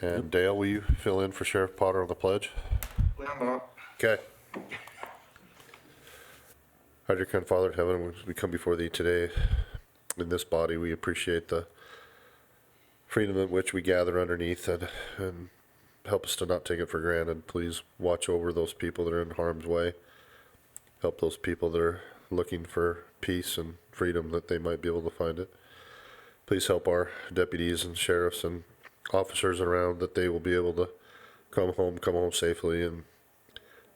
And Dale, will you fill in for Sheriff Potter on the pledge? Okay. Our dear kind Father in heaven, we come before thee today in this body. We appreciate the freedom in which we gather underneath, and help us to not take it for granted. Please watch over those people that are in harm's way. Help those people that are looking for peace and freedom, that they might be able to find it. Please help our deputies and sheriffs and officers around, that they will be able to come home safely. And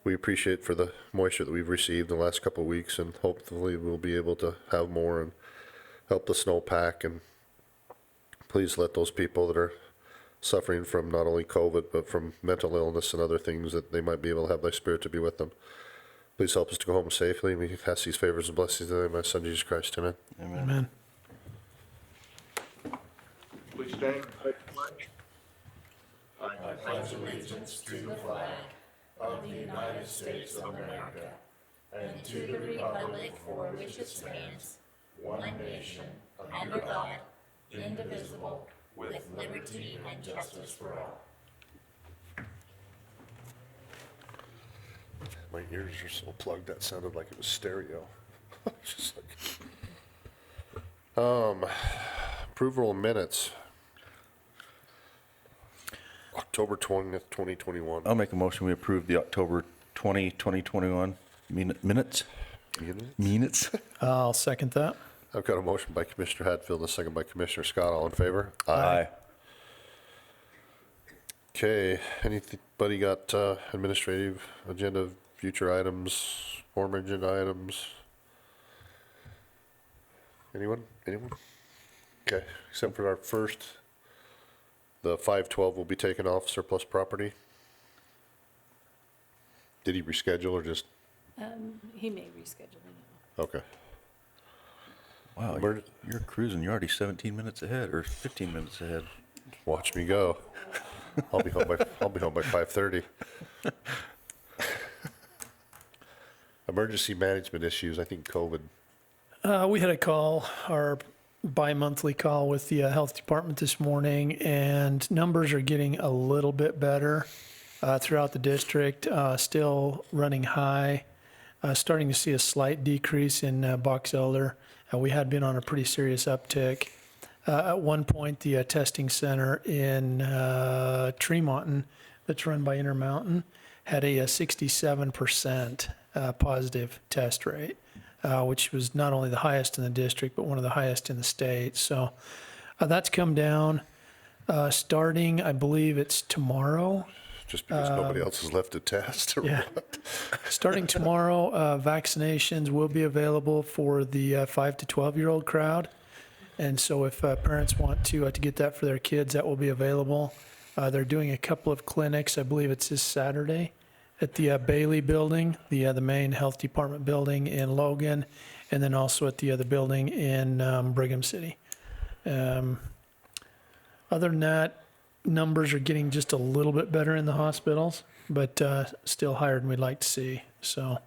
we appreciate for the moisture that we've received the last couple of weeks, and hopefully we'll be able to have more and help the snowpack. And please let those people that are suffering from not only COVID, but from mental illness and other things, that they might be able to have thy spirit to be with them. Please help us to go home safely. We ask these favors and blessings in the name of my Son, Jesus Christ. Amen. Amen. Please stand and take the pledge. I pledge allegiance to the flag of the United States of America and to the republic for which it stands, one nation, under God, indivisible, with liberty and justice for all. My ears are so plugged, that sounded like it was stereo. Just like, approval of minutes. October 20th, 2021. I'll make a motion, we approve the October 2021 minutes. Minutes. I'll second that. I've got a motion by Commissioner Hadfield, a second by Commissioner Scott. All in favor? Aye. Okay, anybody got administrative agenda, future items, former agenda items? Anyone? Okay, except for our first, the 512 will be taken off surplus property. Did he reschedule or just? He may reschedule it. Okay. Wow, you're cruising. You're already 17 minutes ahead, or 15 minutes ahead. Watch me go. I'll be home by 5:30. Emergency management issues. I think COVID. We had a call, our bi-monthly call with the health department this morning, and numbers are getting a little bit better throughout the district. Still running high. Starting to see a slight decrease in Box Elder. We had been on a pretty serious uptick. At one point, the testing center in Tremonton, that's run by Intermountain, had a 67% positive test rate, which was not only the highest in the district, but one of the highest in the state. So that's come down. Starting, I believe it's tomorrow. Just because nobody else has left to test or what? Starting tomorrow, vaccinations will be available for the 5 to 12-year-old crowd. And so if parents want to get that for their kids, that will be available. They're doing a couple of clinics. I believe it's this Saturday at the Bailey building, the main health department building in Logan, and then also at the other building in Brigham City. Other than that, numbers are getting just a little bit better in the hospitals, but still higher than we'd like to see. So,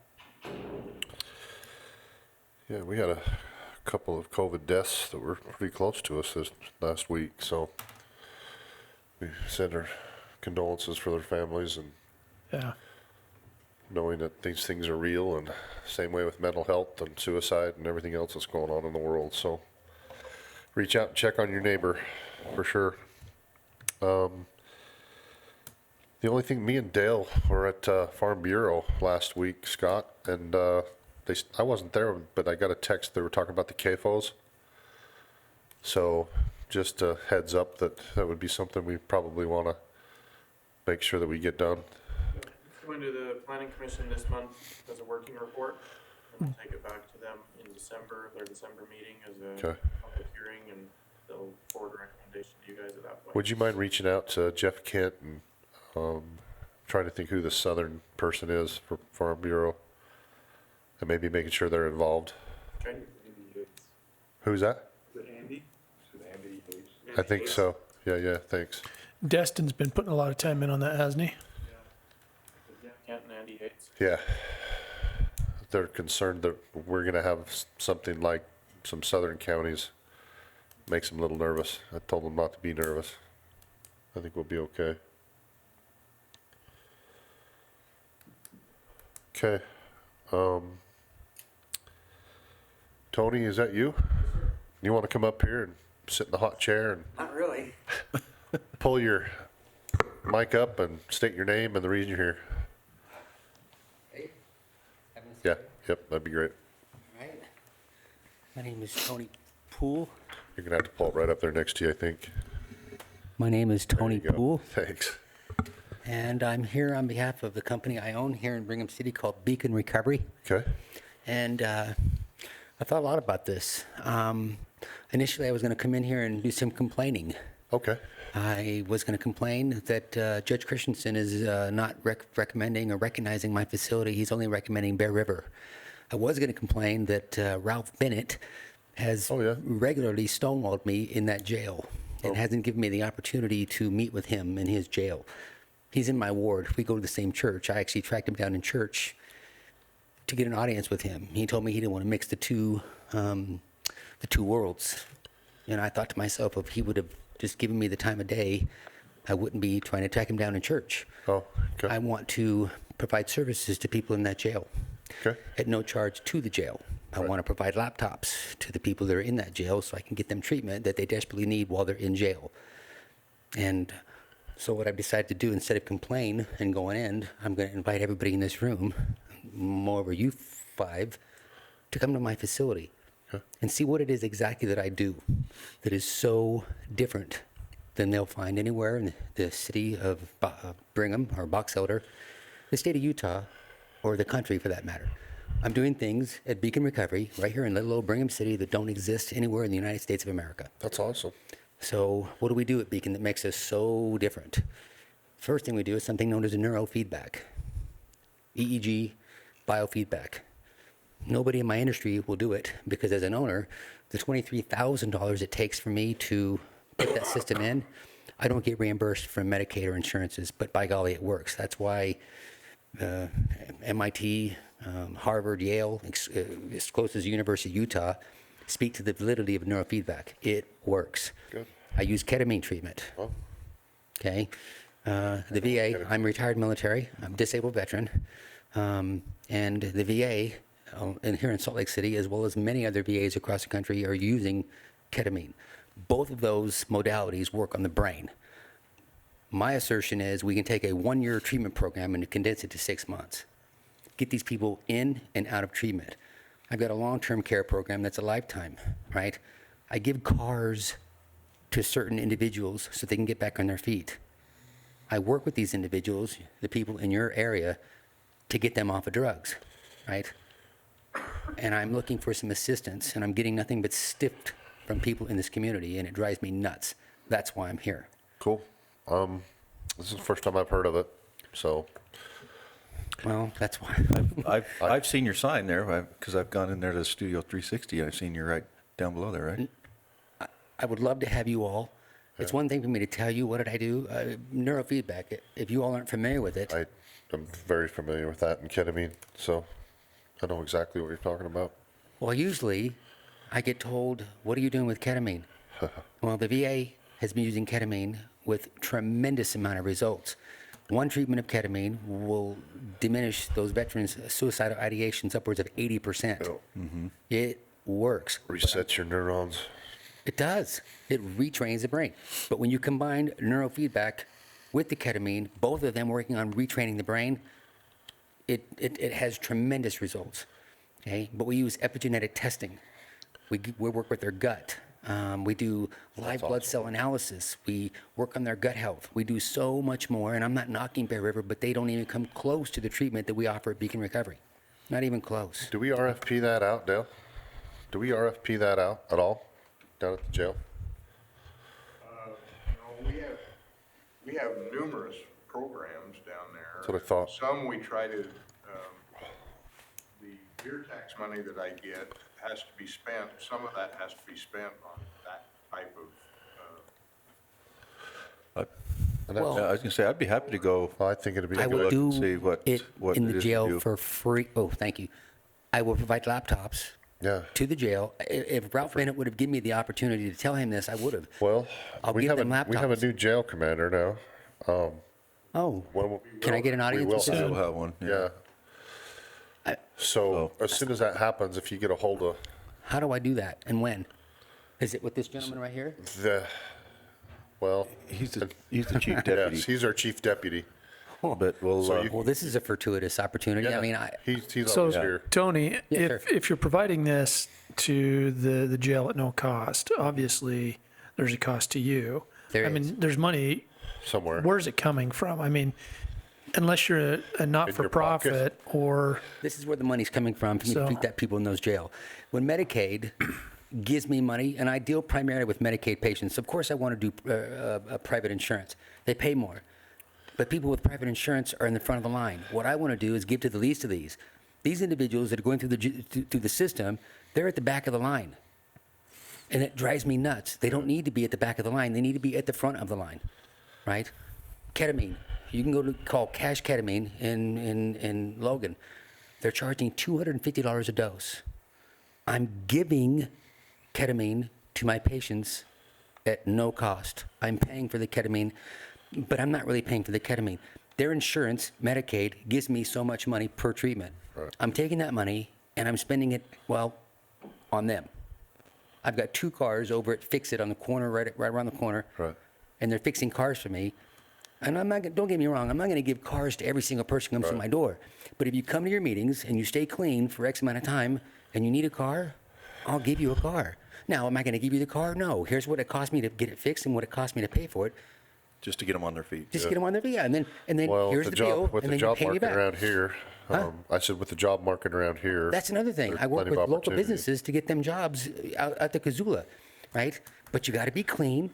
Yeah, we had a couple of COVID deaths that were pretty close to us this last week. So we send our condolences for their families, and yeah. knowing that these things are real, and same way with mental health and suicide and everything else that's going on in the world. So reach out and check on your neighbor for sure. The only thing, me and Dale were at Farm Bureau last week, Scott, and I wasn't there, but I got a text. They were talking about the CAFOs. So just a heads up that would be something we probably want to make sure that we get done. It's going to the Planning Commission this month as a working report, and we'll take it back to them in December, their December meeting as a public hearing, and they'll forward a recommendation to you guys at that point. Would you mind reaching out to Jeff Kent and trying to think who the southern person is for Farm Bureau, and maybe making sure they're involved? Okay. Who's that? Is it Andy? Is it Andy Hayes? I think so. Yeah, thanks. Destin's been putting a lot of time in on that, hasn't he? Yeah, Kent and Andy Hates. Yeah. They're concerned that we're going to have something like some southern counties. Makes them a little nervous. I told them not to be nervous. I think we'll be okay. Okay. Tony, is that you? You want to come up here and sit in the hot chair and Not really. pull your mic up and state your name and the reason you're here? Hey. Yeah, yep, that'd be great. All right. My name is Tony Poole. You're gonna have to pull it right up there next to you, I think. My name is There Tony you go. Poole, Thanks. and I'm here on behalf of the company I own here in Brigham City called Beacon Recovery. Okay. And I thought a lot about this. Initially, I was going to come in here and do some complaining. Okay. I was going to complain that Judge Christensen is not recommending or recognizing my facility. He's only recommending Bear River. I was going to complain that Ralph Bennett has Oh, yeah. regularly stonewalled me in that jail and Oh. hasn't given me the opportunity to meet with him in his jail. He's in my ward. We go to the same church. I actually tracked him down in church to get an audience with him. He told me he didn't want to mix the two worlds. And I thought to myself, if he would have just given me the time of day, I wouldn't be trying to track him down in church. Oh, okay. I want to provide services to people in that jail Okay. at no charge to the jail. I Right. want to provide laptops to the people that are in that jail so I can get them treatment that they desperately need while they're in jail. And so what I've decided to do, instead of complain and go on end, I'm going to invite everybody in this room, moreover you five, to come to my facility and see what it is exactly that I do that is so different than they'll find anywhere in the city of Brigham or Box Elder, the state of Utah, or the country for that matter. I'm doing things at Beacon Recovery right here in little old Brigham City that don't exist anywhere in the United States of America. That's awesome. So what do we do at Beacon that makes us so different? First thing we do is something known as a neurofeedback, EEG biofeedback. Nobody in my industry will do it because as an owner, the $23,000 it takes for me to put that system in, I don't get reimbursed from Medicaid or insurances, but by golly, it works. That's why MIT, Harvard, Yale, as close as the University of Utah, speak to the validity of neurofeedback. It works. Good. I use ketamine treatment. Oh, Okay. The VA, I'm retired military, I'm a disabled veteran, and the VA and here in Salt Lake City, as well as many other VAs across the country, are using ketamine. Both of those modalities work on the brain. My assertion is we can take a one-year treatment program and condense it to 6 months. Get these people in and out of treatment. I've got a long-term care program that's a lifetime, right? I give cars to certain individuals so they can get back on their feet. I work with these individuals, the people in your area, to get them off of drugs, right? And I'm looking for some assistance, and I'm getting nothing but stiffed from people in this community, and it drives me nuts. That's why I'm here. cool. This is the first time I've heard of it, so Well, that's why. I've seen your sign there because I've gone in there to Studio 360 and I've seen you right down below there, right? I would love to have you all. It's one thing for me to tell you what did I do. Neurofeedback, if you all aren't familiar with it, I am very familiar with that and ketamine, so I know exactly what you're talking about. well, usually I get told, what are you doing with ketamine? Well, the VA has been using ketamine with tremendous amount of results. One treatment of ketamine will diminish those veterans' suicidal ideations upwards of 80%. Oh. It works. Resets your neurons. It does. It retrains the brain. But when you combine neurofeedback with the ketamine, both of them working on retraining the brain, it has tremendous results. Okay? But we use epigenetic testing. We work with their gut. We do live blood cell analysis. We work on their gut health. We do so much more. And I'm not knocking Bear River, but they don't even come close to the treatment that we offer at Beacon Recovery. Not even close. Do we RFP that out, Dale? Do we RFP that out at all down at the jail? We have numerous programs down there. That's what I thought. Some we try to, the beer tax money that I get has to be spent, some of that has to be spent on that type of, Well, I was going to say, I'd be happy to go. Well, I think it'd be I good. will look and do see what it it in is the you jail do. for free. Oh, thank you. I will provide laptops Yeah. to the jail. If Ralph Bennett would have given me the opportunity to tell him this, I would have. Well, I'll we give have them we have a laptops. new jail commander now. Oh, Well, can I get an we audience will with We'll Susan? have one. Yeah. I- So as soon as that happens, if you get a hold of How do I do that and when? Is it with this gentleman right here? the, well, He's the chief yes, deputy, he's our chief deputy. but we'll, So you- Well, this is a fortuitous opportunity. I Yeah, mean, he's So, always here. Tony, Yeah, if you're providing this to the jail at no cost, obviously there's a cost to you. There I is. mean, there's money. Somewhere. Where's it coming from? I mean, unless you're a not-for-profit or this is where the money's coming from for me to So- treat that people in those jail. When Medicaid gives me money, and I deal primarily with Medicaid patients, of course I want to do private insurance. They pay more. But people with private insurance are in the front of the line. What I want to do is give to the least of these. These individuals that are going through the system, they're at the back of the line. And it drives me nuts. They don't need to be at the back of the line. They need to be at the front of the line, right? Ketamine. You can go to call Cash Ketamine in Logan. They're charging $250 a dose. I'm giving ketamine to my patients at no cost. I'm paying for the ketamine, but I'm not really paying for the ketamine. Their insurance, Medicaid, gives me so much money per treatment. Right. I'm taking that money and I'm spending it, well, on them. I've got 2 cars over at Fix It on the corner, right around the corner. Right. And they're fixing cars for me. And I'm not, don't get me wrong, I'm not going to give cars to every single person who comes to my door. But if you come to your meetings and you stay clean for X amount of time and you need a car, I'll give you a car. Now, am I going to give you the car? No. Here's what it cost me to get it fixed and what it cost me to pay for it. just to get them on their feet. Just get them on their feet. Yeah, and then Well, here's the bill, with and the then you job pay me market back. around here, Huh? I said with the job market around here. That's another thing. there's I work plenty with of local opportunity. businesses to get them jobs out at the Kazula, right? But you got to be clean,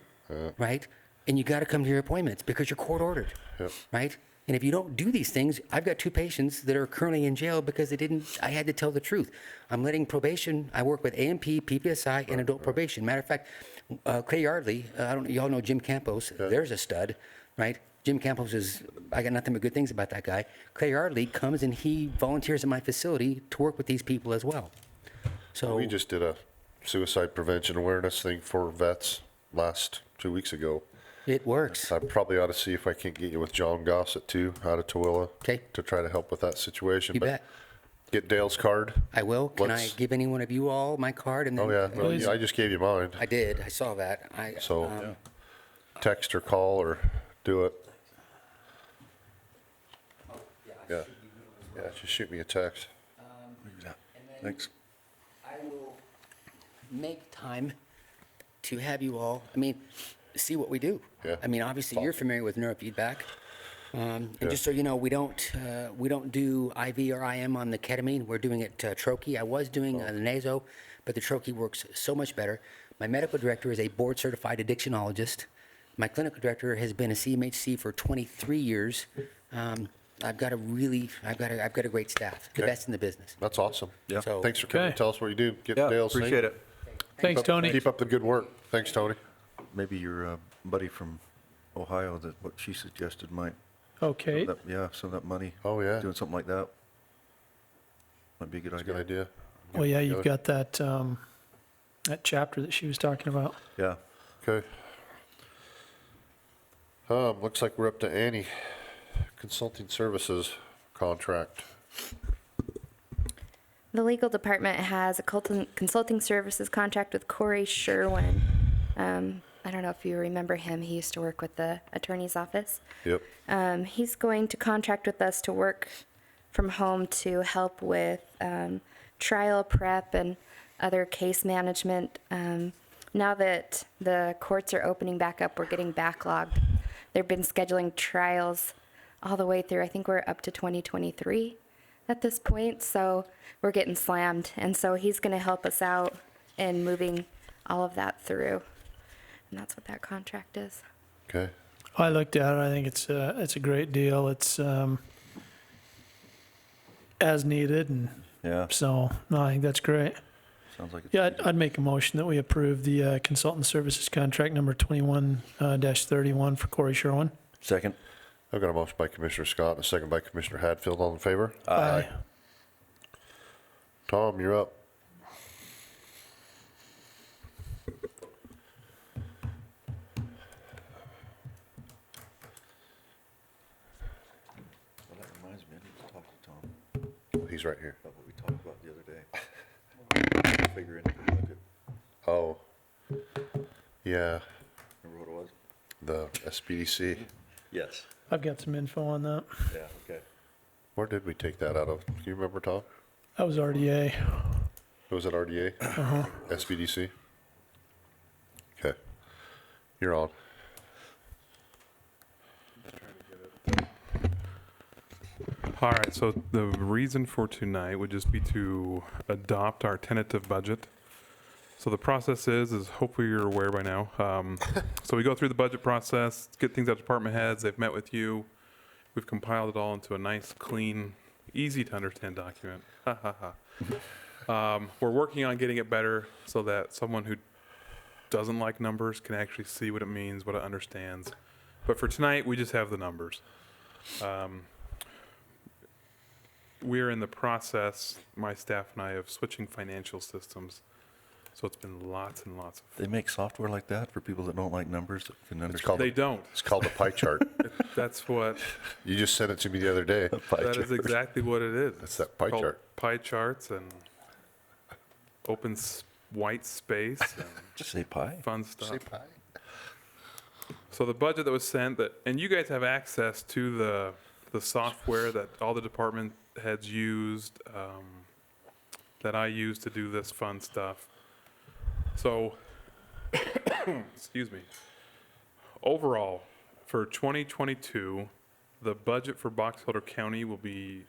right? And you got to come to your appointments because you're court ordered, Yep. right? And if you don't do these things, I've got 2 patients that are currently in jail because I had to tell the truth. I'm letting probation, I work with AMP, PPSI, and adult probation. Matter of fact, Clay Yardley, y'all know Jim Campos, there's a stud, right? Jim Campos I got nothing but good things about that guy. Clay Yardley comes and he volunteers at my facility to work with these people as well. So We just did a suicide prevention awareness thing for vets last 2 weeks ago. it works. I probably ought to see if I can't get you with John Gossett too, out of Tooele. Okay. To try to help with that situation. You But bet. Get Dale's card. I will. Can I Let's- give any one of you all my card? And then, Oh yeah, well, Please. I just gave you mine. I did. I saw that. So text or call or do it. Yeah. Yeah, just shoot me a text. Thanks. I will make time to have you all, see what we do. Yeah. Obviously, you're familiar with neurofeedback. And just so you know, we don't do IV or IM on the ketamine. We're doing it troche. I was doing the naso, but the troche works so much better. My medical director is a board-certified addictionologist. My clinical director has been a CMHC for 23 years. I've got a great staff, the Okay. best in the business. That's awesome. Yeah. So- Thanks for coming. Okay. Tell us what you do. Get Yeah, Dale's appreciate thing. it. Thanks, Tony. Keep up the good work. Thanks, Tony. Maybe your buddy from Ohio, that what she suggested might, Okay. some of that money. Oh, yeah. Doing something like that. Might be a good That's a idea. good idea. Well, yeah, you've together. got that chapter that she was talking about. Yeah. Okay. Looks like we're up to Annie. Consulting services contract. The legal department has a consulting services contract with Corey Sherwin. I don't know if you remember him. He used to work with the attorney's office. Yep. He's going to contract with us to work from home to help with trial prep and other case management. Now that the courts are opening back up, we're getting backlogged. They've been scheduling trials all the way through. I think we're up to 2023 at this point, so we're getting slammed. And so he's going to help us out in moving all of that through. And that's what that contract is. Okay. I looked at it. I think it's a great deal. It's as needed, and Yeah. so no, I think that's great. Sounds like it's. Yeah, I'd make a motion that we approve the consultant services contract number 21-31 for Corey Sherwin. Second. I've got a motion by Commissioner Scott and a second by Commissioner Hadfield. All in favor? Aye. Tom, you're up. he's right here. What we talked about the other day. Figure into the budget. Oh, yeah, Remember what it was? the SBDC. Yes. I've got some info on that. Yeah, okay. Where did we take that out of? Can you remember, Tom? That was RDA. Was it RDA? SBDC? Okay. You're on. All right, so the reason for tonight would just be to adopt our tentative budget. So the process is hopefully you're aware by now. So we go through the budget process, get things out to department heads, they've met with you. We've compiled it all into a nice, clean, easy to understand document. Ha ha ha. We're working on getting it better so that someone who doesn't like numbers can actually see what it means, what it understands. But for tonight, we just have the numbers. We're in the process, my staff and I, of switching financial systems. So it's been lots and lots of. They make software like that for people that don't like numbers that can understand. They don't. It's called the pie chart. That's what. You just sent it to me the other day. That is exactly what it is. That's that pie Called chart. Pie charts and open white space and Just say pie. fun stuff. So the budget that was sent, and you guys have access to the software that all the department heads used, that I use to do this fun stuff. So, excuse me. Overall, for 2022, the budget for Box Elder County will be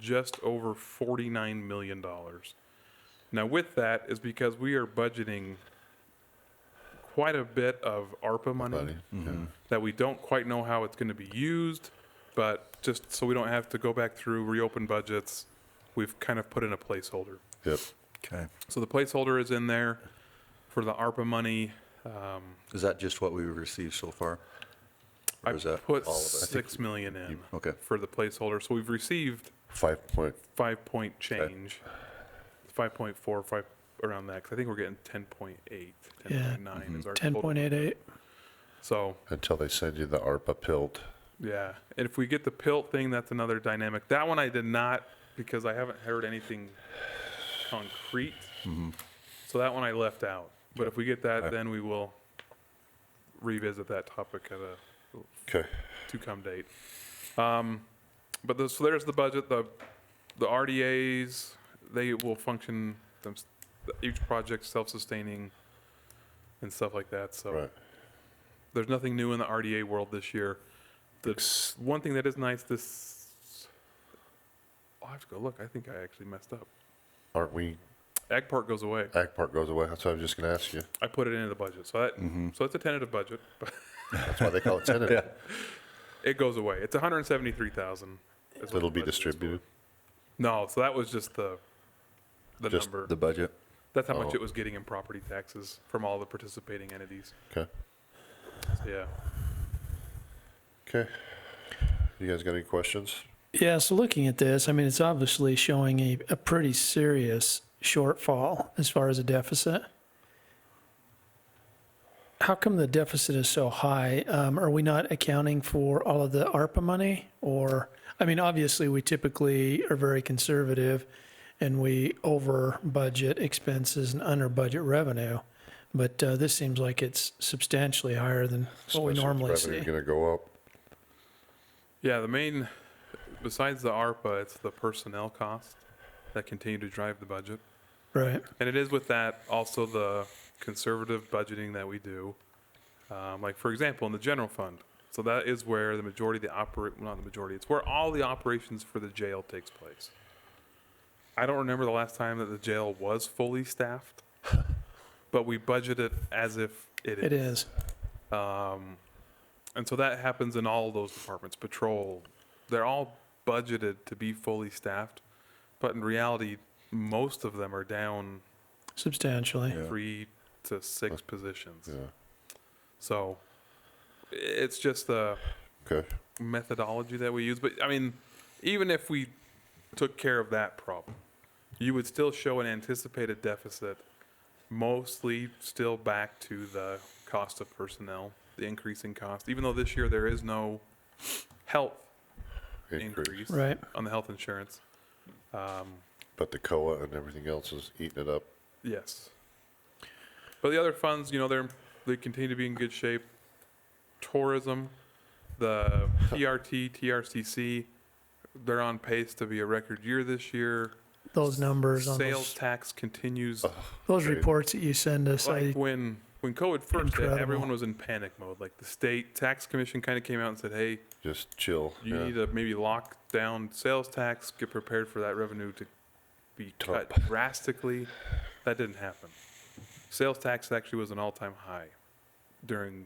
just over $49 million. Now, with that is because we are budgeting quite a bit of ARPA money that we don't quite know how it's going to be used, but just so we don't have to go back through, reopen budgets, we've kind of put in a placeholder. Yep. Okay. So the placeholder is in there for the ARPA money. Is that just what we've received so far? Or I is that put all of it? 6 million in Okay. for the placeholder. So we've received 5 point. 5 point change, 5.4, 5 around that. 'Cause I think we're getting 10.8, 10.9 is our total. 10.88. So Until they send you the ARPA pilt. yeah, and if we get the PILT thing, that's another dynamic. That one I did not because I haven't heard anything concrete. So that one I left out. But if we get that, then we will revisit that topic at a Okay. to-come date. So there's the budget. The RDAs, they will function, each project self-sustaining and stuff like that. So Right. there's nothing new in the RDA world this year. The one thing that is nice, I'll have to go look. I think I actually messed up. Aren't we? Ag Park goes away. Ag Park goes away. That's what I was just going to ask you. I put it into the budget. So so it's a tentative budget, but That's why they call it tentative. it goes away. It's 173,000. It'll be distributed. No, so that was just the Just number. The budget? That's how Oh. much it was getting in property taxes from all the participating entities. Okay. So, yeah. Okay. You guys got any questions? Yeah, so looking at this, I mean, it's obviously showing a pretty serious shortfall as far as a deficit. How come the deficit is so high? Are we not accounting for all of the ARPA money? Or, I mean, obviously, we typically are very conservative and we over budget expenses and under budget revenue. But this seems like it's substantially higher than what we normally see. Revenue's going to go up. Yeah, the main, besides the ARPA, it's the personnel cost that continue to drive the budget. Right. And it is with that also the conservative budgeting that we do. Like, for example, in the general fund. So that is where the majority of not the majority, it's where all the operations for the jail takes place. I don't remember the last time that the jail was fully staffed, but we budget it as if it is. It is. And so that happens in all of those departments. Patrol, they're all budgeted to be fully staffed, but in reality, most of them are down Substantially. 3 to 6 positions. Yeah. So it's just the Okay. methodology that we use. But I mean, even if we took care of that problem, you would still show an anticipated deficit, mostly still back to the cost of personnel, the increasing cost, even though this year there is no health increase Right. on the health insurance. But the COA and everything else is eating it up. Yes. But the other funds, they continue to be in good shape. Tourism, the TRT, TRCC, they're on pace to be a record year this year. Those numbers on Sales tax continues. those reports that you send us, Like when COVID first hit, Incredible. everyone was in panic mode. Like the state tax commission kind of came out and said, hey, Just chill. you yeah. need to maybe lock down sales tax, get prepared for that revenue to be cut Top. drastically. That didn't happen. Sales tax actually was an all-time high during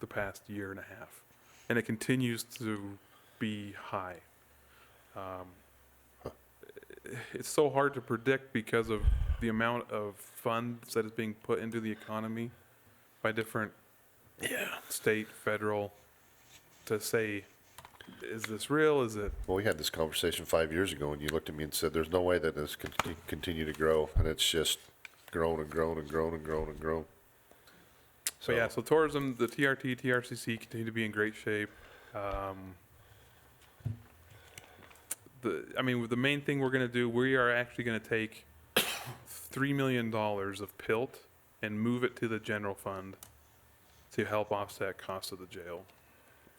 the past year and a half, and it continues to be high. It's so hard to predict because of the amount of funds that is being put into the economy by different state, federal, to say, is this real? Is it? Well, we had this conversation 5 years ago, and you looked at me and said, "There's no way that this can continue to grow," and it's just grown and grown and grown and grown and grown. So yeah, so tourism, the TRT, TRCC continue to be in great shape. The main thing we're going to do, we are actually going to take $3 million of PILT and move it to the general fund to help offset costs of the jail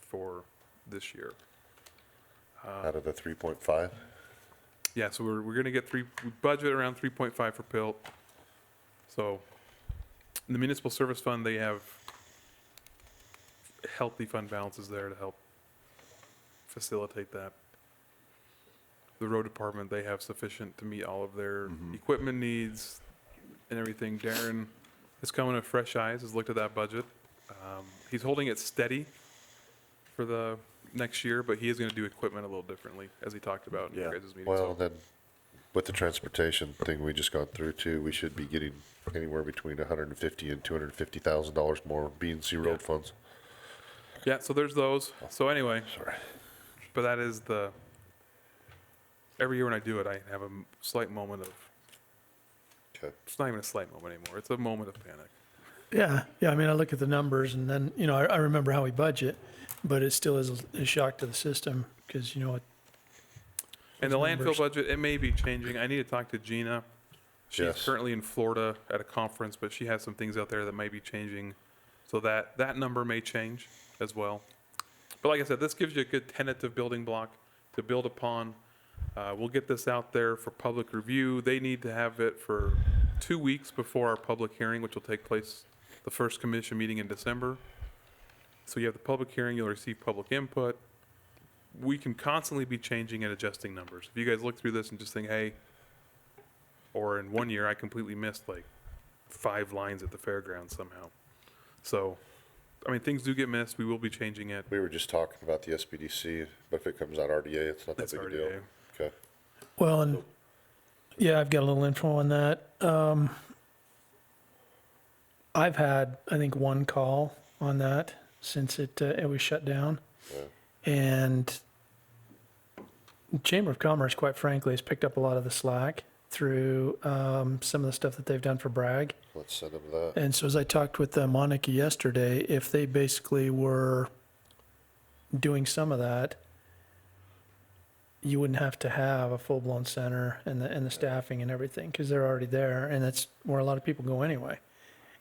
for this year. Out of the 3.5, Yeah, so we're going to get we budget around 3.5 for PILT. So in the municipal service fund, they have healthy fund balances there to help facilitate that. The road department, they have sufficient to meet all of their equipment needs and everything. Darren is coming with fresh eyes, has looked at that budget. He's holding it steady for the next year, but he is going to do equipment a little differently, as he talked about in your guys' meeting. well, then, with the transportation thing we just got through too, we should be getting anywhere between $150,000 and $250,000 more B&C road funds. Yeah, so there's those. So anyway, Sorry. but that is every year when I do it, I have a slight moment of, Okay. it's not even a slight moment anymore. It's a moment of panic. Yeah. I mean, I look at the numbers and then, I remember how we budget, but it still is a shock to the system because, And the Those landfill numbers. budget, it may be changing. I need to talk to Gina. She's Yes. currently in Florida at a conference, but she has some things out there that might be changing. So that number may change as well. But like I said, this gives you a good tentative building block to build upon. We'll get this out there for public review. They need to have it for 2 weeks before our public hearing, which will take place the first commission meeting in December. So you have the public hearing, you'll receive public input. We can constantly be changing and adjusting numbers. If you guys look through this and just think, hey, or in 1 year, I completely missed like 5 lines at the fairgrounds somehow. So, things do get missed. We will be changing it. We were just talking about the SBDC, but if it comes out RDA, it's not that That's big a deal. RDA. Okay. well, and yeah, I've got a little info on that. I've had, I think, one call on that since it was shut down. And the Chamber of Commerce, quite frankly, has picked up a lot of the slack through some of the stuff that they've done for Bragg. Let's send them that. And so as I talked with Monica yesterday, if they basically were doing some of that, you wouldn't have to have a full-blown center and the staffing and everything because they're already there, and that's where a lot of people go anyway.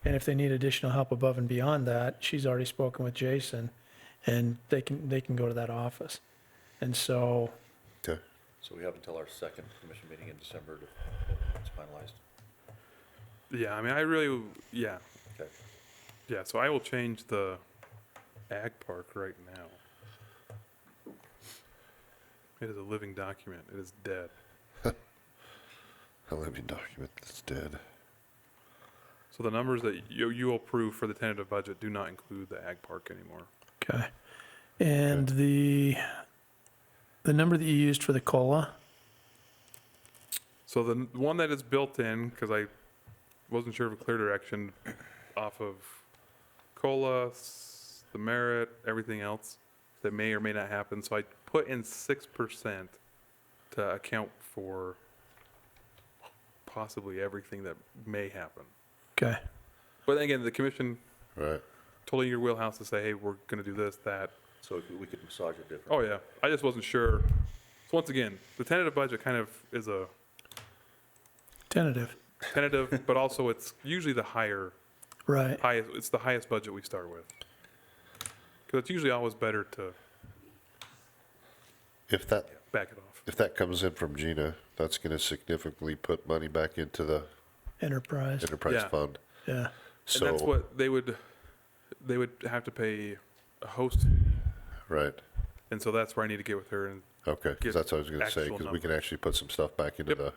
And if they need additional help above and beyond that, she's already spoken with Jason, and they can go to that office. And so, Okay. So we have until our second commission meeting in December to it's finalized. Yeah, yeah. Okay. Yeah, so I will change the ag park right now. It is a living document. It is dead. A living document that's dead. So the numbers that you approve for the tentative budget do not include the ag park anymore. okay. And the number that you used for the COLA, So the one that is built in, because I wasn't sure of a clear direction off of COLA, the merit, everything else that may or may not happen. So I put in 6% to account for possibly everything that may happen. okay. But then again, the commission Right. totally in your wheelhouse to say, hey, we're going to do this, that. So we could massage it different. Oh, yeah. I just wasn't sure. once again, the tentative budget kind of is a Tentative, tentative, but also it's usually the highest, it's the highest budget we start with. Because it's usually always better to If that, back it off. if that comes in from Gina, that's gonna significantly put money back into the enterprise, enterprise Yeah. fund. yeah. And that's So, what they would have to pay a host, right, and so that's where I need to get with her. And okay, Get because that's what I was gonna say, actual because we can numbers. actually put some stuff back into Yep. the,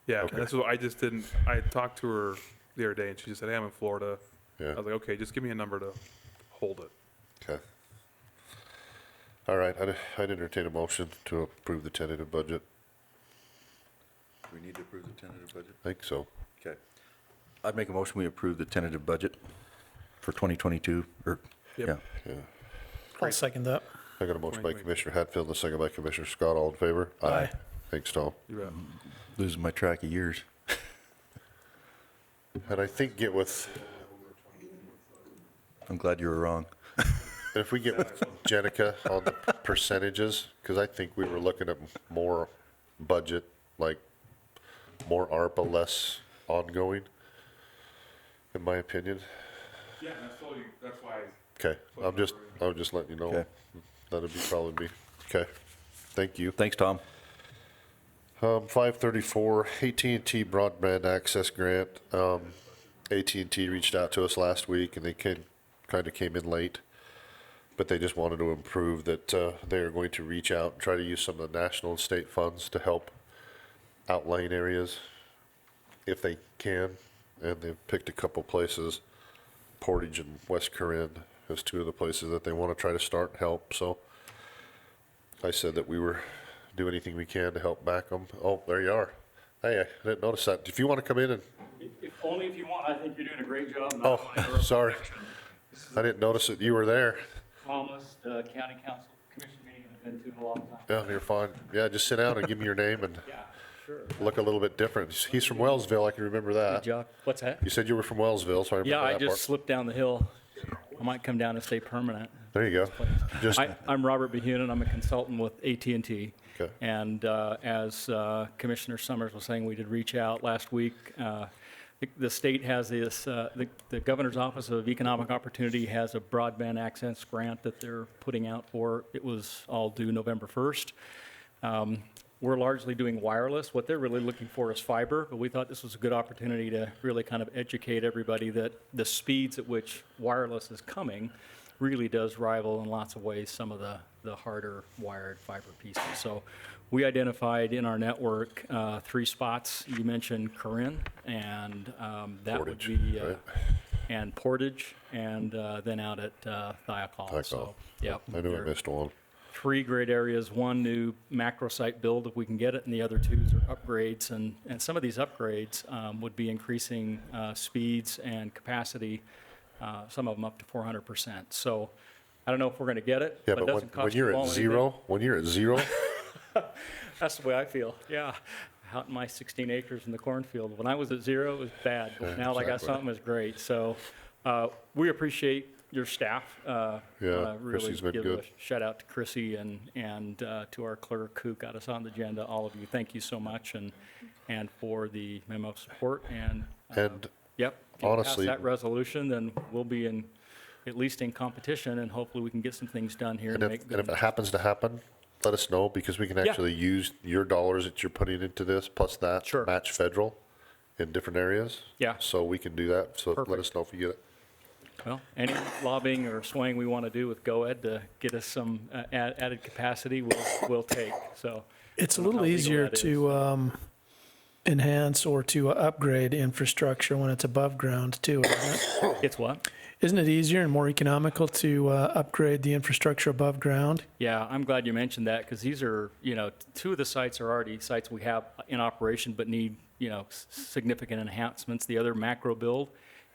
yeah, Okay. that's what I just didn't. I talked to her the other day, and she just said, "Hey, I'm in Florida." I yeah, was like, "Okay, just give me a number to hold it." okay. All right, I'd entertain a motion to approve the tentative budget. Do we need to approve the tentative budget? I think so. Okay. I'd make a motion, we approve the tentative budget for 2022, or, Yep. yeah. I'll second that. I got a motion by Wait. Commissioner Hatfield, and a second by Commissioner Scott, all in favor? Aye. Thanks, Tom. You bet. Losing my track of years. And I think get with, I'm glad you were wrong. and if we get with Jenica on the percentages, because I think we were looking at more budget, like more ARPA, less ongoing, in my opinion. Yeah, that's why. Okay, I'm just letting you know. Okay. That'd be probably be, okay, thank you. Thanks, Tom. 534, AT&T broadband access grant. AT&T reached out to us last week, and they kind of came in late, but they just wanted to improve that they are going to reach out and try to use some of the national and state funds to help outlying areas if they can, and they've picked a couple places, Portage and West Corinne as two of the places that they want to try to start and help. So I said that we were do anything we can to help back them. Oh, there you are. Hey, I didn't notice that. If you want to come in and, Only if you want. I think you're doing a great job. oh, sorry. I didn't notice that you were there. Calmest county council commission meeting I've been to in a long time. Yeah, you're fine. Yeah, just sit down and give me your name and Yeah, sure. look a little bit different. He's from Wellsville, I can remember that. Jock. What's that? You said you were from Wellsville, so I Yeah, remember I that just part. slipped down the hill. I might come down and stay permanent. There you go. Just, I'm Robert Behunin. I'm a consultant with AT&T. Okay. And as Commissioner Summers was saying, we did reach out last week. The state has this, the Governor's Office of Economic Opportunity has a broadband access grant that they're putting out for. It was all due November 1st. We're largely doing wireless. What they're really looking for is fiber, but we thought this was a good opportunity to really kind of educate everybody that the speeds at which wireless is coming really does rival in lots of ways some of the harder wired fiber pieces. So we identified in our network 3 spots. You mentioned Corinne, and that Portage, would be, right? and Portage, and then out at Thiokol. So, yep. I knew I they're missed one. 3 great areas, 1 new macro site build if we can get it, and the other 2 are upgrades. And some of these upgrades would be increasing speeds and capacity, some of them up to 400%. So I don't know if we're going to get it, Yeah, but it but doesn't when cost you're you at all zero, when you're at zero, that's the way I feel, yeah. Out in my 16 acres in the cornfield. When I was at 0, it was bad, but now that I got exactly. something, it's great. So we appreciate your staff. Yeah, Really Chrissy's been give good. a shout out to Chrissy and to our clerk who got us on the agenda, all of you. Thank you so much, and for the memo of support. And yep, if you honestly- pass that resolution, then we'll be at least in competition, and hopefully we can get some things done here and and if, make and if good. it happens to happen, let us know, because we can Yeah. actually use your dollars that you're putting into this, plus that, Sure. match federal in different areas. Yeah. So we can do that, so let Perfect. us know if you get it. Well, any lobbying or swaying we want to do with GoEd to get us some added capacity, we'll take. So It's a I don't know little how legal easier that is. to enhance or to upgrade infrastructure when it's above ground too, isn't it? It's what? Isn't it easier and more economical to upgrade the infrastructure above ground? Yeah, I'm glad you mentioned that, because these are, 2 of the sites are already sites we have in operation but need, significant enhancements. The other macro build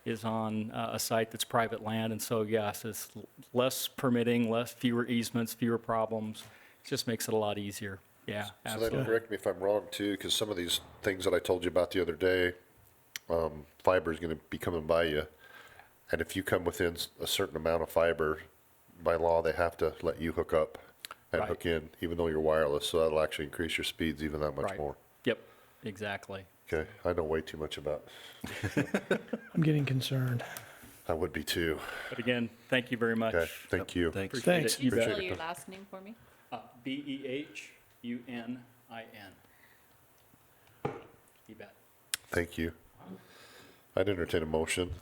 is on a site that's private land, and so yes, it's less permitting, fewer easements, fewer problems. It just makes it a lot easier. Yeah, So absolutely. then correct me if I'm wrong too, because some of these things that I told you about the other day, fiber is gonna be coming by you. And if you come within a certain amount of fiber, by law, they have to let you hook up. and Right. hook in, even though you're wireless, so that'll actually increase your speeds even that much Right. more. Yep, exactly. Okay, I know way too much about, I'm getting concerned. I would be too. But again, thank you very much. Okay, thank you. Thanks. Appreciate Thanks. it. Can you bet. spell your last name for me? Behunin. You bet. Thank you. I'd entertain a motion.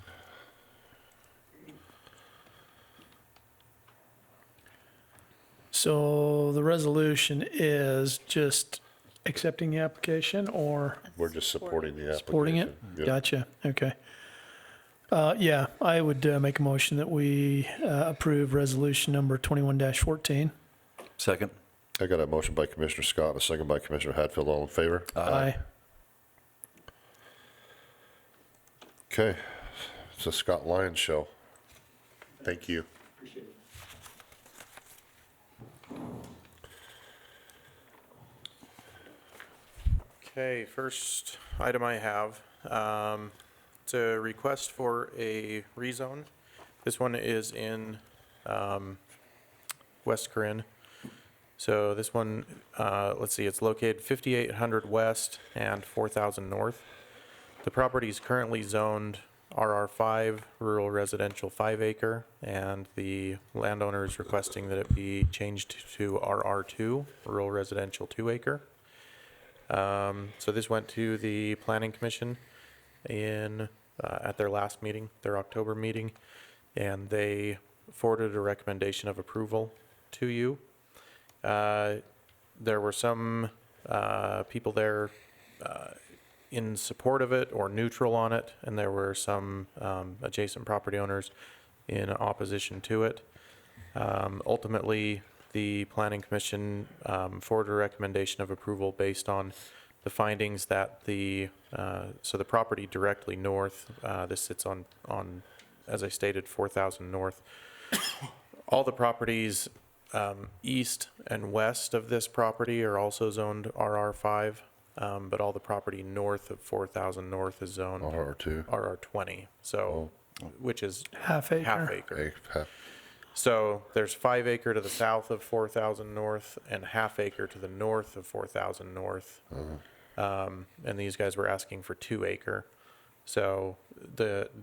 So the resolution is just accepting the application or We're just supporting the application. supporting it? Yep. Gotcha, okay. Yeah, I would make a motion that we approve resolution number 21-14. Second. I got a motion by Commissioner Scott and a second by Commissioner Hadfield. All in favor? Aye. Okay, it's a Scott Lyons show. Thank you. Okay, first item I have, it's a request for a rezone. This one is in West Corinne. So this one, let's see, it's located 5800 west and 4000 north. The property is currently zoned RR5, rural residential 5 acre, and the landowner is requesting that it be changed to RR2, rural residential 2 acre. So this went to the Planning Commission at their last meeting, their October meeting, and they forwarded a recommendation of approval to you. There were some people there in support of it or neutral on it, and there were some adjacent property owners in opposition to it. Ultimately, the Planning Commission forwarded a recommendation of approval based on the findings that so the property directly north, this sits on, as I stated, 4000 north. All the properties east and west of this property are also zoned RR5, but all the property north of 4000 north is zoned RR2. RR20, so, which is Half acre. half acre. Hey, half- So there's 5 acre to the south of 4000 north and half acre to the north of 4000 north. And these guys were asking for 2 acre. So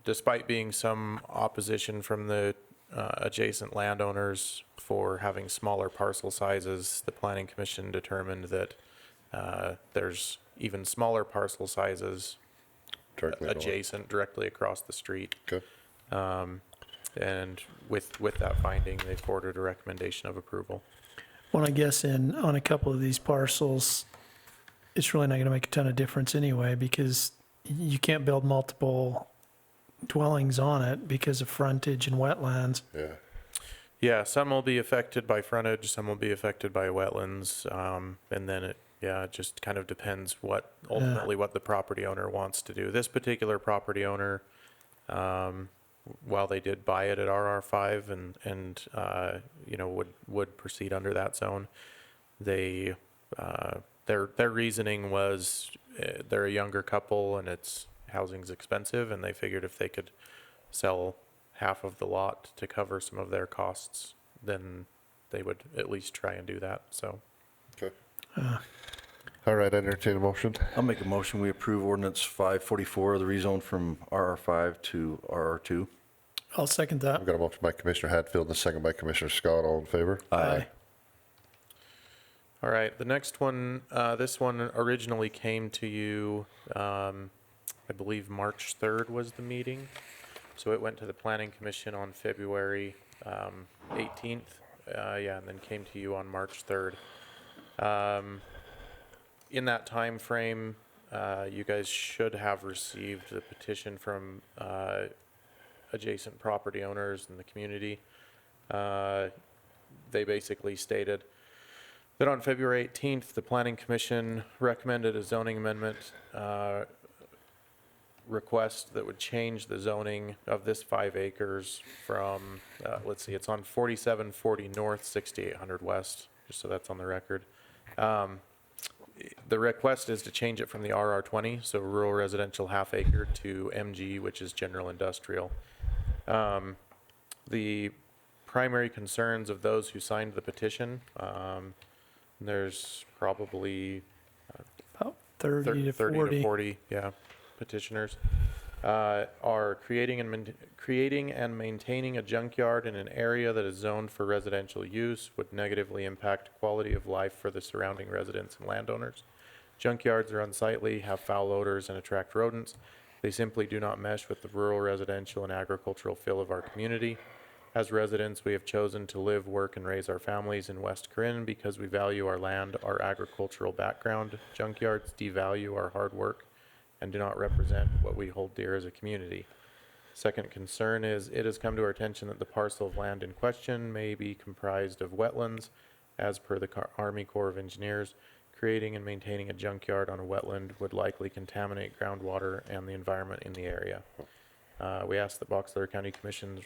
despite being some opposition from the adjacent landowners for having smaller parcel sizes, the Planning Commission determined that there's even smaller parcel sizes Directly north. adjacent directly across the street. Okay. And with that finding, they forwarded a recommendation of approval. Well, I guess on a couple of these parcels, it's really not going to make a ton of difference anyway, because you can't build multiple dwellings on it because of frontage and wetlands. Yeah. Yeah, some will be affected by frontage, some will be affected by wetlands, and then it just kind of depends ultimately what the property owner wants to do. This particular property owner, while they did buy it at RR5 and would proceed under that zone, their reasoning was they're a younger couple and housing's expensive, and they figured if they could sell half of the lot to cover some of their costs, then they would at least try and do that. So Okay. All right, I entertain a motion. I'll make a motion, we approve ordinance 544, the rezone from RR5 to RR2. I'll second that. I've got a motion by Commissioner Hadfield and a second by Commissioner Scott. All in favor? Aye. all right, the next one, this one originally came to you, I believe March 3rd was the meeting. So it went to the Planning Commission on February 18th, and then came to you on March 3rd. In that time frame, you guys should have received the petition from adjacent property owners in the community. They basically stated that on February 18th, the Planning Commission recommended a zoning amendment request that would change the zoning of this 5 acres from, it's on 4740 north, 6800 west, just so that's on the record. The request is to change it from the RR20, so rural residential half acre, to MG, which is general industrial. The primary concerns of those who signed the petition. There's probably About 30 to 30 40. to 40, yeah, petitioners, are creating and maintaining a junkyard in an area that is zoned for residential use would negatively impact quality of life for the surrounding residents and landowners. Junkyards are unsightly, have foul odors, and attract rodents. They simply do not mesh with the rural, residential, and agricultural feel of our community. As residents, we have chosen to live, work, and raise our families in West Corinne because we value our land, our agricultural background. Junkyards devalue our hard work and do not represent what we hold dear as a community. Second concern is it has come to our attention that the parcel of land in question may be comprised of wetlands. As per the Army Corps of Engineers, creating and maintaining a junkyard on a wetland would likely contaminate groundwater and the environment in the area. We ask that Box Elder County Commissions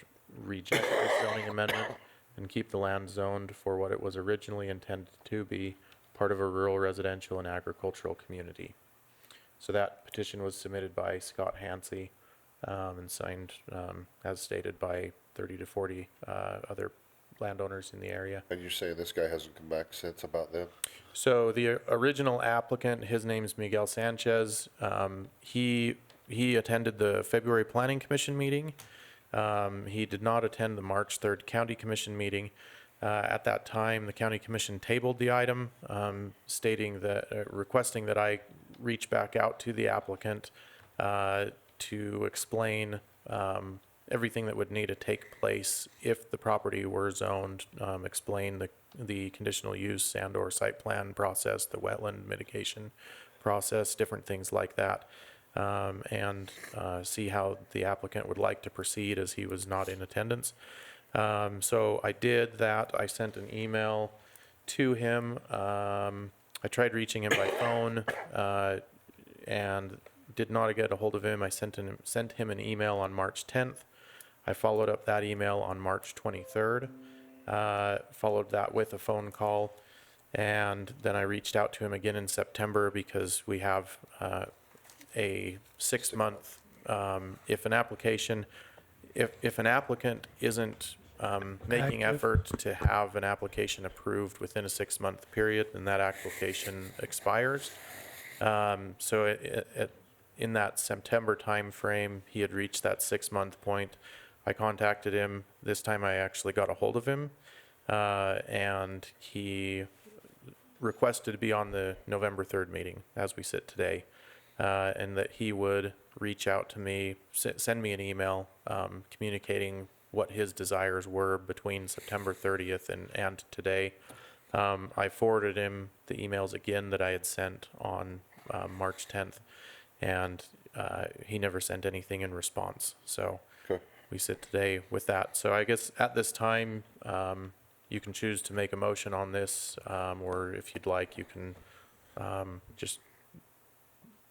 reject this zoning amendment and keep the land zoned for what it was originally intended to be, part of a rural, residential, and agricultural community. So that petition was submitted by Scott Hansey and signed, as stated, by 30 to 40 other landowners in the area. And you say this guy hasn't come back since about them? So the original applicant, his name's Miguel Sanchez. He attended the February Planning Commission meeting. He did not attend the March 3rd County Commission meeting. At that time, the County Commission tabled the item, stating that, requesting that I reach back out to the applicant to explain everything that would need to take place if the property were zoned, explain the conditional use and/or site plan process, the wetland mitigation process, different things like that. And see how the applicant would like to proceed as he was not in attendance. So I did that. I sent an email to him. I tried reaching him by phone and did not get a hold of him. I sent him an email on March 10th. I followed up that email on March 23rd, followed that with a phone call, and then I reached out to him again in September because we have a 6-month, if an applicant isn't making effort to have an application approved within a 6-month period, then that application expires. So in that September timeframe, he had reached that 6-month point. I contacted him. This time I actually got a hold of him, and he requested to be on the November 3rd meeting as we sit today. And that he would reach out to me, send me an email communicating what his desires were between September 30th and today. I forwarded him the emails again that I had sent on March 10th, and he never sent anything in response. So we sit today with that. So I guess at this time, you can choose to make a motion on this, or if you'd like, you can just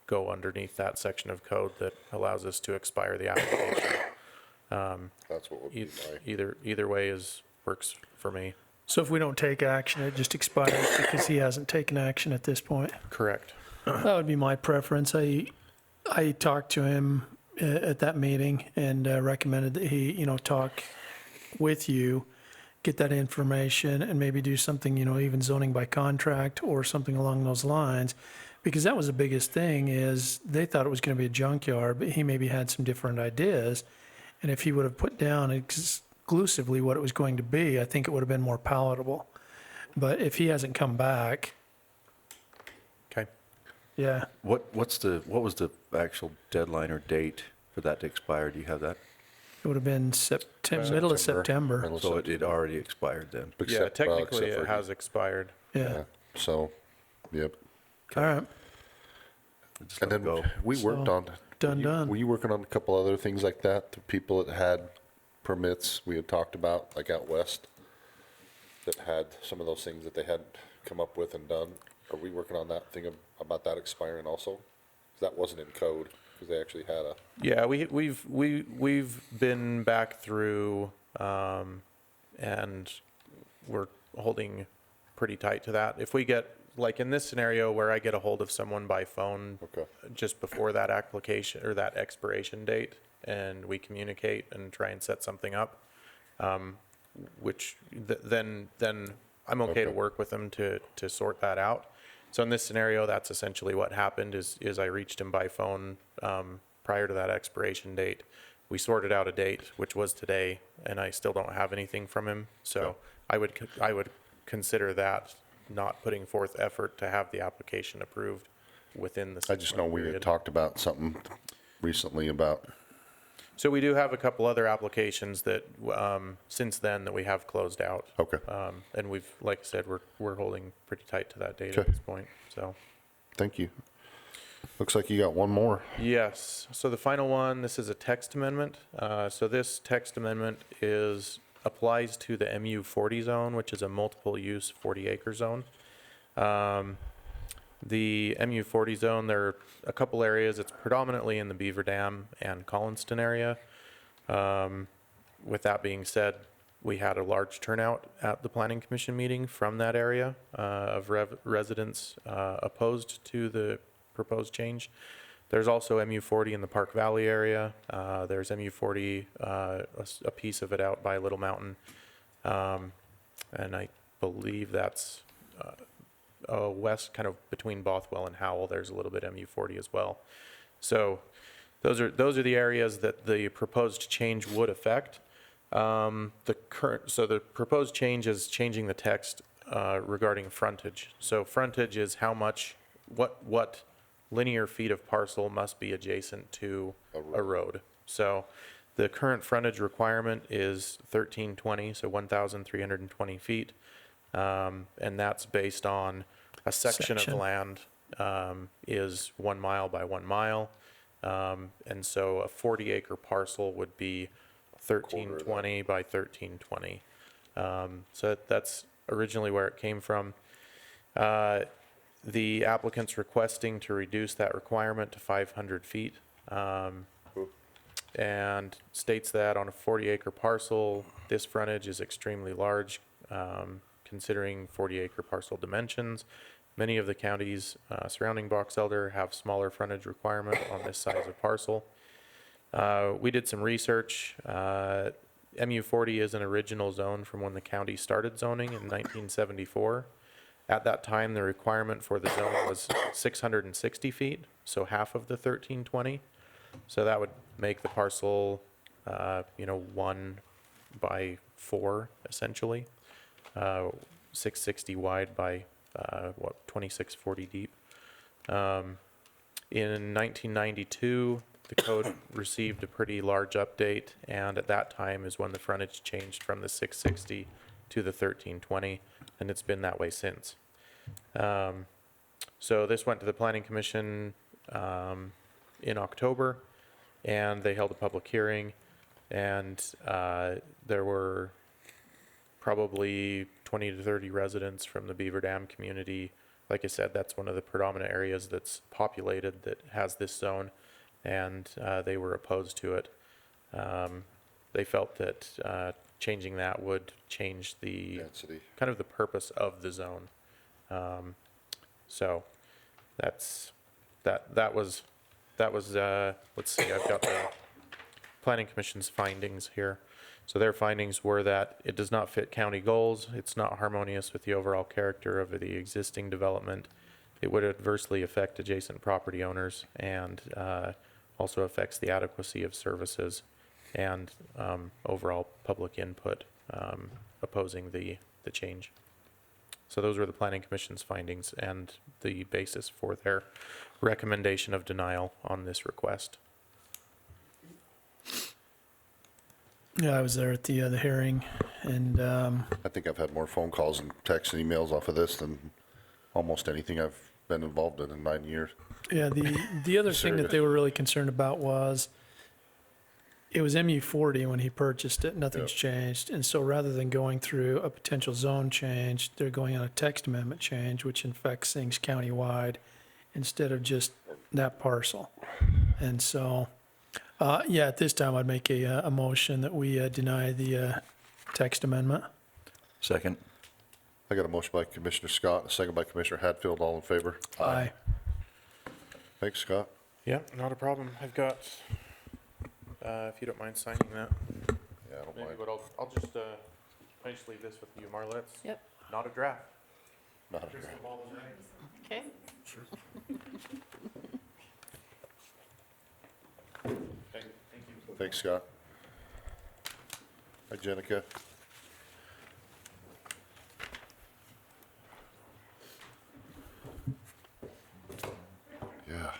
go underneath that section of code that allows us to expire the application. That's what would be my... Either way works for me. So if we don't take action, it just expires because he hasn't taken action at this point. Correct. That would be my preference. I talked to him at that meeting and recommended that he, talk with you, get that information, and maybe do something, even zoning by contract or something along those lines. Because that was the biggest thing is they thought it was going to be a junkyard, but he maybe had some different ideas. And if he would have put down exclusively what it was going to be, I think it would have been more palatable. But if he hasn't come back, Okay. yeah, What was the actual deadline or date for that to expire? Do you have that? it would have been middle of September. So it already expired then. Yeah, technically it has expired. Yeah. So, yep. All right. Just And let then it go. we worked So, on... done. Were you working on a couple other things like that? The people that had permits we had talked about, like out west, that had some of those things that they hadn't come up with and done? Are we working on that thing about that expiring also? 'Cause that wasn't in code, because they actually had a... Yeah, we've been back through, and we're holding pretty tight to that. If we get, like in this scenario where I get a hold of someone by phone just before that application or that expiration date, and we communicate and try and set something up, then I'm okay to Okay. work with them to sort that out. So in this scenario, that's essentially what happened is I reached him by phone prior to that expiration date. We sorted out a date, which was today, and I still don't have anything from him. So I would consider that not putting forth effort to have the application approved within the I just know 6-month we had period. talked about something recently about, So we do have a couple other applications that, since then, that we have closed out. okay, And we've, like I said, we're holding pretty tight to that date at Okay. this point, so. thank you. Looks like you got one more. Yes, so the final one, this is a text amendment. So this text amendment applies to the MU 40 zone, which is a multiple use 40 acre zone. The MU 40 zone, there are a couple areas, it's predominantly in the Beaver Dam and Collinston area. With that being said, we had a large turnout at the Planning Commission meeting from that area of residents opposed to the proposed change. There's also MU 40 in the Park Valley area. There's MU 40, a piece of it out by Little Mountain. And I believe that's west, kind of between Bothwell and Howell. There's a little bit MU 40 as well. So those are the areas that the proposed change would affect. So the proposed change is changing the text regarding frontage. So frontage is how much, what linear feet of parcel must be adjacent to a road. So the current frontage requirement is 1320, so 1,320 feet. And that's based on a section of land is 1 mile by 1 mile. And so a 40 acre parcel would be 1320 by 1320. So that's originally where it came from. The applicant's requesting to reduce that requirement to 500 feet. And states that on a 40 acre parcel, this frontage is extremely large, considering 40 acre parcel dimensions. Many of the counties surrounding Box Elder have smaller frontage requirement on this size of parcel. We did some research. MU 40 is an original zone from when the county started zoning in 1974. At that time, the requirement for the zone was 660 feet, so half of the 1320. So that would make the parcel, 1 by 4, essentially. 660 wide by, 2640 deep. In 1992, the code received a pretty large update, and at that time is when the frontage changed from the 660 to the 1320, and it's been that way since. So this went to the Planning Commission in October, and they held a public hearing, and there were probably 20 to 30 residents from the Beaver Dam community. Like I said, that's one of the predominant areas that's populated that has this zone, and they were opposed to it. They felt that changing that would change the Density. kind of the purpose of the zone. So that was let's see, I've got the Planning Commission's findings here. So their findings were that it does not fit county goals, it's not harmonious with the overall character of the existing development, it would adversely affect adjacent property owners, and also affects the adequacy of services and overall public input opposing the change. So those were the Planning Commission's findings and the basis for their recommendation of denial on this request. Yeah, I was there at the hearing, and I think I've had more phone calls and texts and emails off of this than almost anything I've been involved in 9 years. yeah, the other thing that they were really concerned about was it was MU 40 when he purchased it, nothing's changed. And so rather than going through a potential zone change, they're going on a text amendment change, which affects things countywide instead of just that parcel. And so, at this time, I'd make a motion that we deny the text amendment. Second. I got a motion by Commissioner Scott, a second by Commissioner Hadfield, all in favor? Aye. Thanks, Scott. Yeah, not a problem. I've got, if you don't mind signing that. Yeah, I don't Maybe mind. what I'll just, I just leave this with you, Marla. It's Yep. not a draft. Not a draft. Okay. Thanks, Scott. Hi, Jenica. Yeah,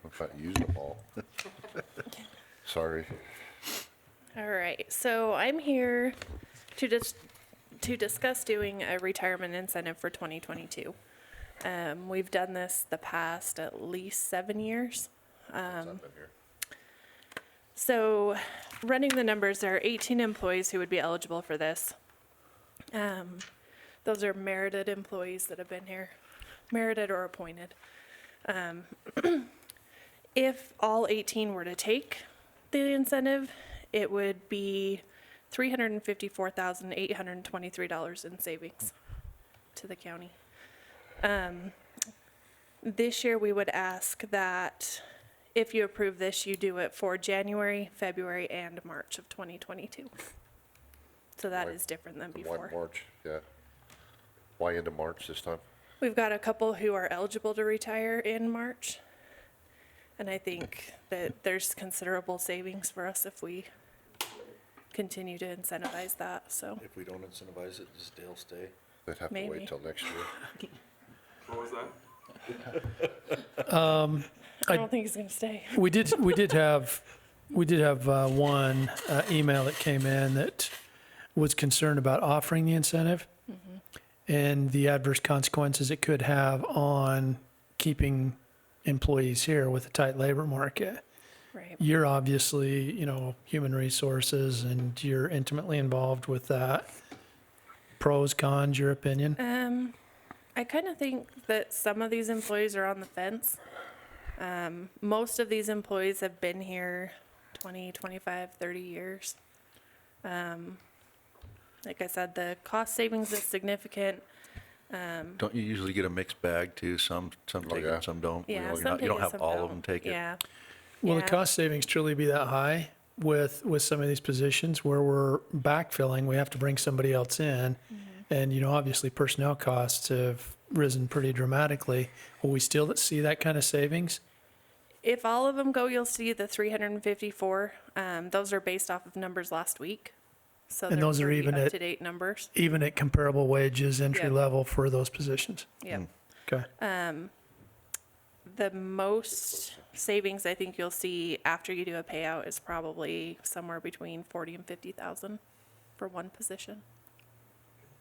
if I used them all. Sorry. All right, so I'm here to discuss doing a retirement incentive for 2022. We've done this the past at least 7 years. So running the numbers, there are 18 employees who would be eligible for this. Those are merited employees that have been here, merited or appointed. If all 18 were to take the incentive, it would be $354,823 in savings to the county. This year, we would ask that if you approve this, you do it for January, February, and March of 2022. So that is different than Why before. March? Yeah. Why into March this time? We've got a couple who are eligible to retire in March. And I think that there's considerable savings for us if we continue to incentivize that, so. If we don't incentivize it, just they'll stay. They'd have to Maybe. wait till next year. What was that? I don't think he's gonna stay. We did have one email that came in that was concerned about offering the incentive and the adverse consequences it could have on keeping employees here with a tight labor market. Right. You're obviously, human resources, and you're intimately involved with that. Pros, cons, your opinion? I kind of think that some of these employees are on the fence. Most of these employees have been here 20, 25, 30 years. Like I said, the cost savings is significant. Don't you usually get a mixed bag too? Some take yeah. it, some don't. Yeah, You some don't take it, have some all don't. of them take it. Yeah. Will the Yeah. cost savings truly be that high with some of these positions where we're backfilling, we have to bring somebody else in? And, obviously personnel costs have risen pretty dramatically. Will we still see that kind of savings? If all of them go, you'll see the 354. Those are based off of numbers last week. So And they're those are pretty even at- up-to-date numbers. Even at comparable wages, entry Yep. level for those positions? Yep. Okay. The most savings I think you'll see after you do a payout is probably somewhere between 40 and 50,000 for one position.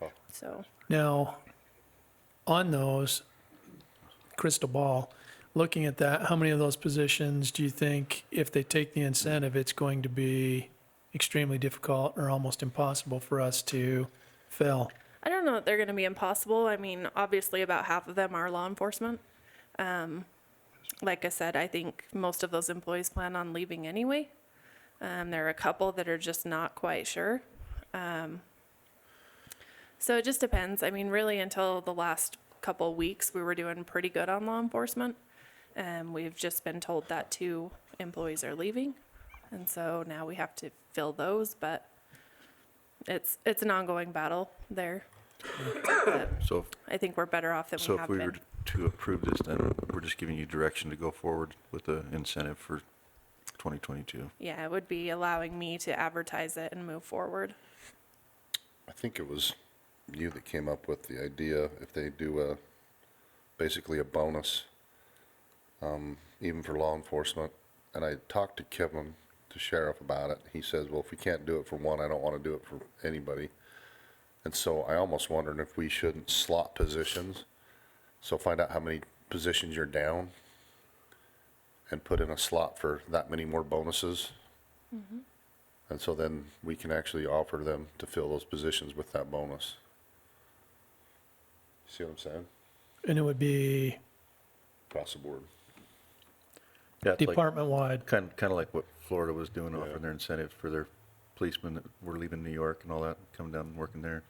Oh. So, Now, on those, crystal ball, looking at that, how many of those positions do you think, if they take the incentive, it's going to be extremely difficult or almost impossible for us to fill? I don't know that they're going to be impossible. I mean, obviously about half of them are law enforcement. Like I said, I think most of those employees plan on leaving anyway. There are a couple that are just not quite sure. So it just depends. I mean, really until the last couple weeks, we were doing pretty good on law enforcement. We've just been told that 2 employees are leaving. And so now we have to fill those, but it's an ongoing battle there. But So, I think we're better off than we so have if we were been. to approve this, then we're just giving you direction to go forward with the incentive for 2022. Yeah, it would be allowing me to advertise it and move forward. I think it was you that came up with the idea, if they do basically a bonus, even for law enforcement. And I talked to Kevin, the sheriff, about it. He says, well, if we can't do it for one, I don't want to do it for anybody. And so I almost wondered if we shouldn't slot positions. So find out how many positions you're down and put in a slot for that many more bonuses. And so then we can actually offer them to fill those positions with that bonus. See what I'm saying? And it would be Across the board. Yeah, it's like, department-wide. kind of like what Florida was doing, offering their incentives for their policemen that were leaving New York and all that, coming down and working there.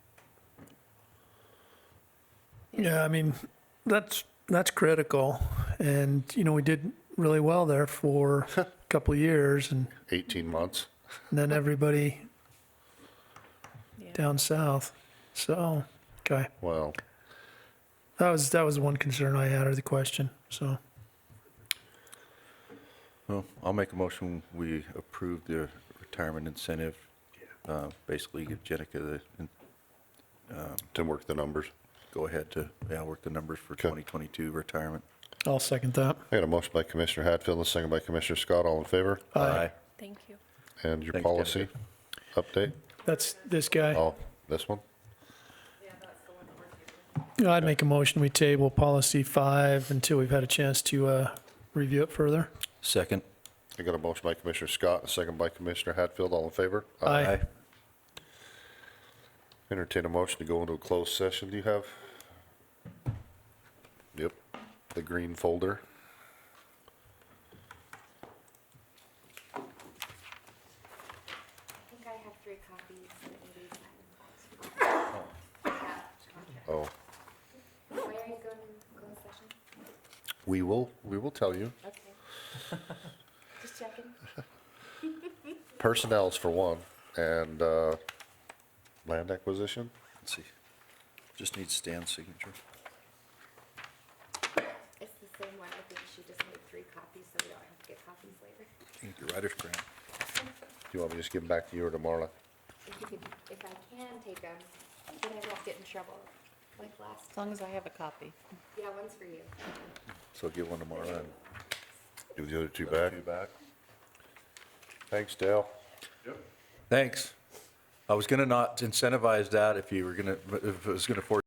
Yeah, I mean, that's critical. And, we did really well there for a couple of years, and 18 months. then everybody Yeah. down south. So, okay. Well, That was one concern I had, or the question, so. Well, I'll make a motion, we approve the retirement incentive. Basically give Jenica to work the numbers. go ahead to, work the numbers for Okay. 2022 retirement. I'll second that. I got a motion by Commissioner Hatfield and a second by Commissioner Scott. All in favor? Aye. Thank you. And your Thanks, policy update? That's this guy. Oh, this one? I'd make a motion, we table policy 5 until we've had a chance to review it further. Second. I got a motion by Commissioner Scott and a second by Commissioner Hatfield. All in favor? Aye. Entertain a motion to go into a closed session. Do you have? Yep, the green folder. I think I have 3 copies that maybe signed. Oh, Why are you going in closed session? we will tell you. Okay. Just checking. Personnel's for one, and land acquisition. Let's see. Just needs Stan's signature. It's the same one. I think she just made 3 copies, so we don't have to get copies later. You need your writer's cramp. Do you want me to just give them back to you or to Marla? If I can take them, then I won't get in trouble. Like last. As long as I have a copy. Yeah, one's for you. So give one to Marla and Give the other two the other back. 2 back. Thanks, Dale. Thanks. I was gonna not incentivize that if you were gonna, if it was gonna force